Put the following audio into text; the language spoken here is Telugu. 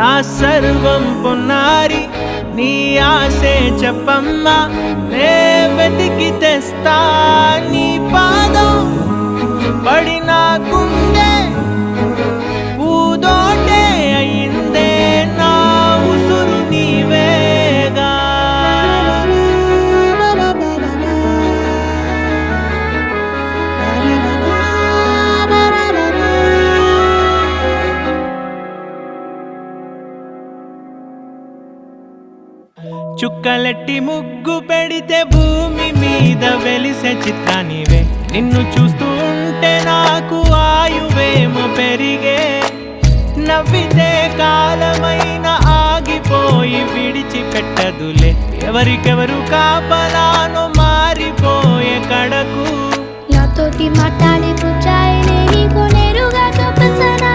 నా సర్వం పొన్నారి నీ ఆశే చెప్పమ్మా నే వెతికి తెస్తా నీ పాదం పడిన గుండె పూదోటే అయిందే నా ఉసురు నీవేగా చుక్కలెట్టి ముగ్గు పెడితే భూమి మీద వెలిసే చిత్రానివే నిన్ను చూస్తూ ఉంటే నాకు ఆయువేమో పెరిగే నవ్వితే కాలమైన ఆగిపోయి విడిచిపెట్టదులే ఎవరికెవరు కాపలానో మారిపోయే కడకు నాతోటి మాట్లాడే పుచ్చాయి నీకు నేరుగా చూపించనా